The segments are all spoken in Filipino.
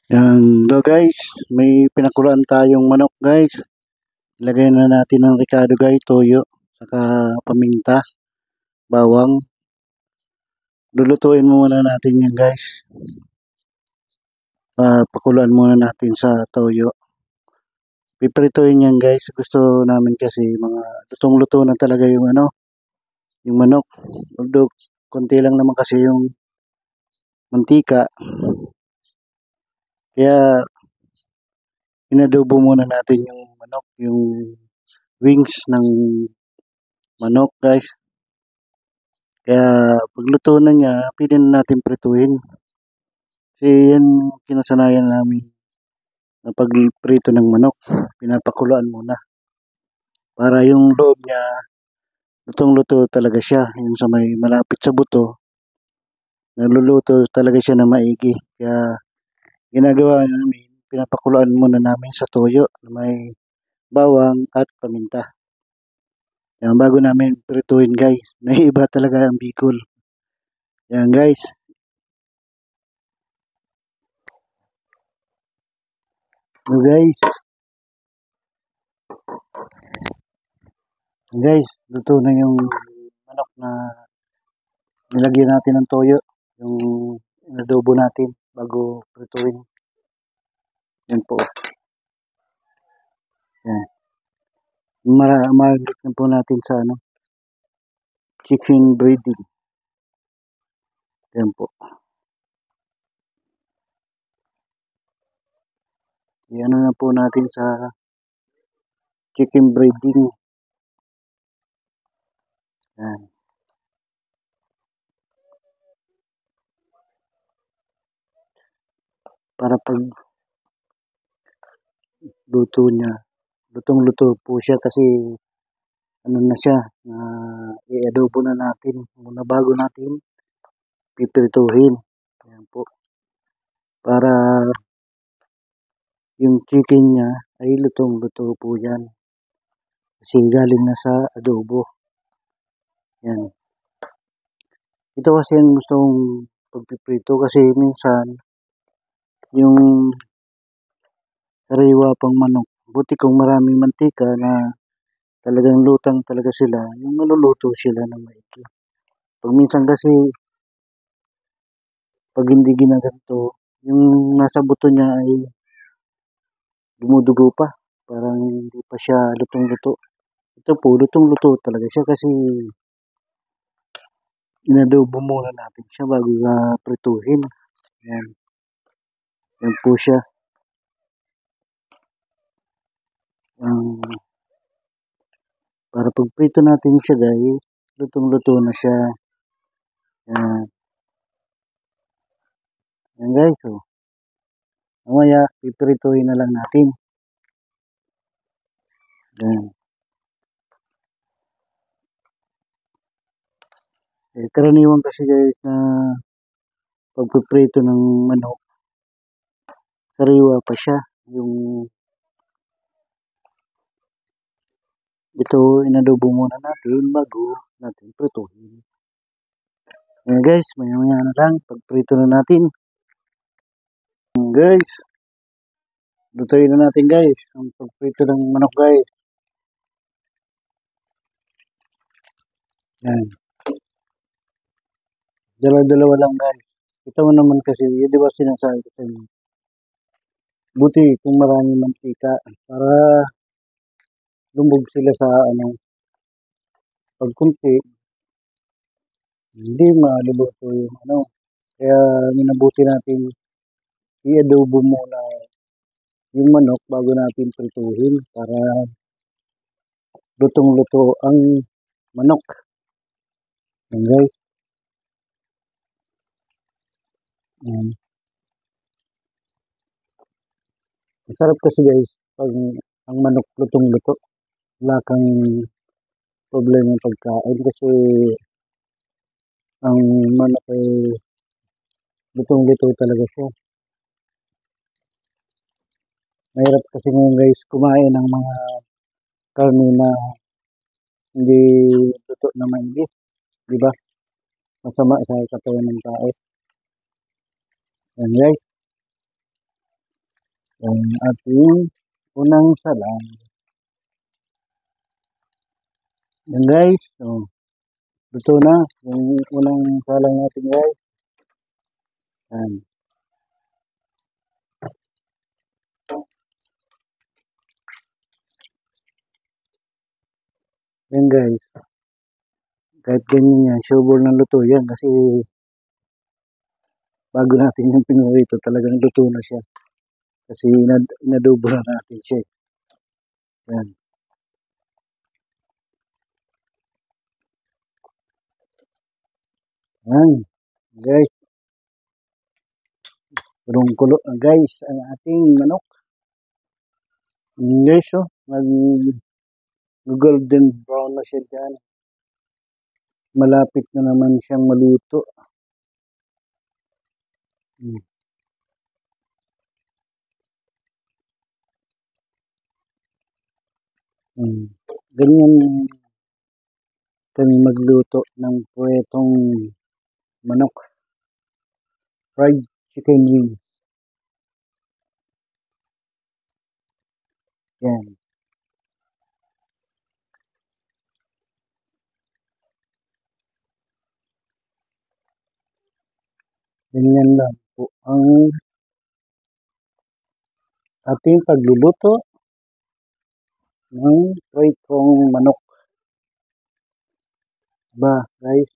Yan, do guys, may pinakulaan tayong manok guys. Ilagay na natin ng ricado guys, toyo, saka paminta, bawang. Lulutuin muna natin yan guys. Pakuluan muna natin sa toyo. Piprituin yan guys. Gusto namin kasi mga lutong-luto na talaga yung yung manok. Although konti lang naman kasi yung mantika. Kaya inadobo muna natin yung manok, yung wings ng manok guys. Kaya pagluto na niya, pwede na natin prituhin. Kasi yan kinasanayan namin na pagprito ng manok. Pinapakuluan muna. Para yung loob niya, lutong-luto talaga siya. Yung sa may malapit sa buto, naluluto talaga siya na maigi. Kaya ginagawa namin, pinapakuluan muna namin sa toyo na may bawang at paminta. Yan, bago namin prituhin guys. Naiiba talaga ang Bicol. Yan guys. So guys, luto na yung manok na nilagyan natin ng toyo, yung inadobo natin bago prituin. Yan po. Yan. Maragit na po natin sa chicken breading. Yan po. Yan na po natin sa chicken breading. Yan. Para pag luto niya, lutong-luto po siya kasi ano na siya, i-adobo na natin muna bago natin pipirituhin. Yan po. Para yung chicken niya ay lutong-luto po yan. Kasi galing na sa adobo. Yan. Ito kasi ang gustong pagpiprito kasi minsan yung sariwa pang manok. Buti kung maraming mantika na talagang lutang talaga sila, yung maluluto sila ng maigi. Pag minsan kasi, pag hindi ginaganto, yung nasa buto niya ay dumudugo pa. Parang hindi pa siya lutong-luto. Ito po, lutong-luto talaga siya kasi inadobo muna natin siya bago prituhin. Yan. Yan po siya. Para pag prito natin siya guys, lutong-luto na siya. Yan. Yan guys, oh. Mamaya, piprituhin na lang natin. Yan. Karaniwan kasi guys na pagpiprito ng manok, sariwa pa siya. Yung ito, inadobo muna natin bago natin prituhin. Yan guys, maya-maya na lang, pagprito na natin. Guys, lutuin na natin guys, ang pagprito ng manok guys. Yan. Dalawa-dalawa lang guys. Ito mo naman kasi, di ba sinasabi ko sa inyo, buti kung maraming mantika para lumog sila sa pag kunti, hindi maluluto yung Kaya minabuti natin i-adobo muna yung manok bago natin prituhin para lutong-luto ang manok. Yan guys. Yan. Masarap kasi guys pag ang manok lutong-luto. Wala kang problema pagkain kasi ang manok ay lutong-luto talaga siya. Mahirap kasi ngayon guys kumain ng mga karne na hindi luto na maigi, di ba? Masama sa katawan ng tao. Yan guys. Ang ating unang salang. Yan guys, so, luto na yung unang salang natin guys. Yan. Yan guys. Kahit ganyan yan, sure na luto yan kasi bago natin yung pinurito, talagang luto na siya. Kasi inadobo na natin siya. Yan. Yan. Guys. Kurong-kulo guys ang ating manok. Guys, oh. Golden brown na siya dyan. Malapit na naman siyang maluto. Hmm. Ganyan kami magluto ng puwetong manok. Fried chicken wings. Yan. Ganyan lang po ang ating pagluluto ng puwetong manok. Ba, guys?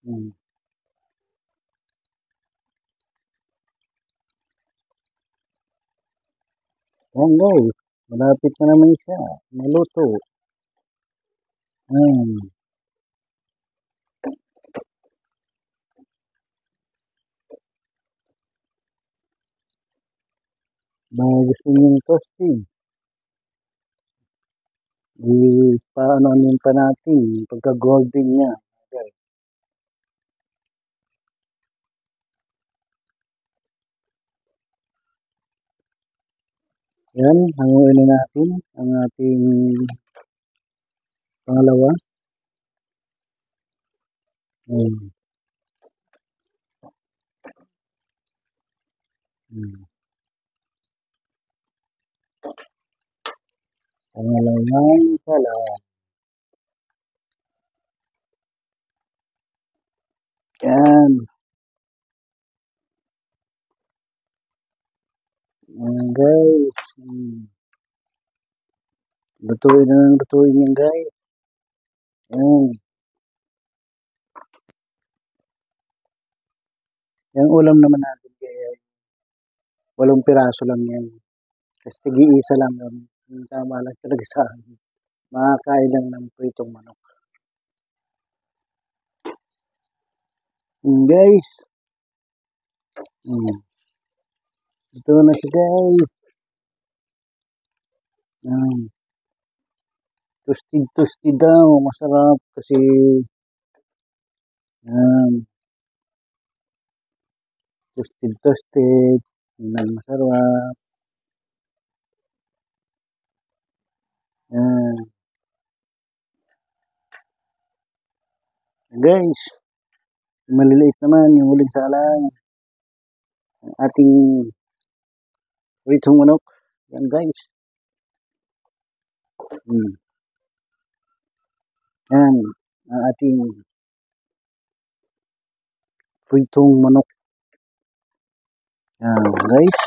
Yan guys, malapit na naman siya maluto. Baka gusto niyong toasting. Paano pa natin pagka-golden niya. Guys. Yan, hanguin na natin ang ating pangalawa. Pangalawang pala. Yan. Yan guys. Lutuin na ng lutuin yan guys. Yan. Yung ulam naman natin kaya 8 piraso lang yan. Kasi tig-iisa lang yun. Yung tama lang talaga sa akin. Makakain lang ng pritong manok. Guys. Ito na siya guys. Toasted daw. Masarap kasi toasted. Yan masarap. Guys, maliliit naman yung huling salang. Ang ating pritong manok. Yan guys. Yan ang ating pritong manok. Yan guys.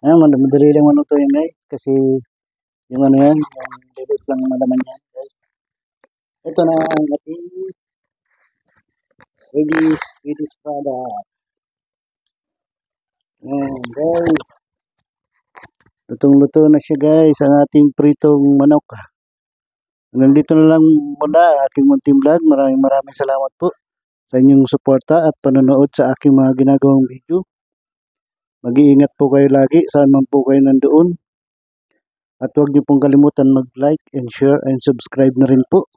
Yan, madali lang manuto yan guys. Kasi yung ano yan, yung lilit lang malaman yan guys. Ito na ang ating ready product. Yan guys. Lutong-luto na siya guys ang ating pritong manok. Nandito na lang muna aking munting vlog. Maraming salamat po sa inyong suporta at panonood sa aking mga ginagawang video. Mag-iingat po kayo lagi saan man po kayo nandoon. At huwag niyo pong kalimutan mag-like and share and subscribe na rin po.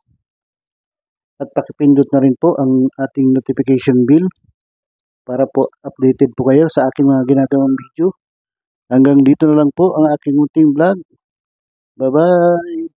At pakipindot na rin po ang ating notification bell para po updated po kayo sa aking mga ginagawang video. Hanggang dito na lang po ang aking munting vlog. Bye-bye!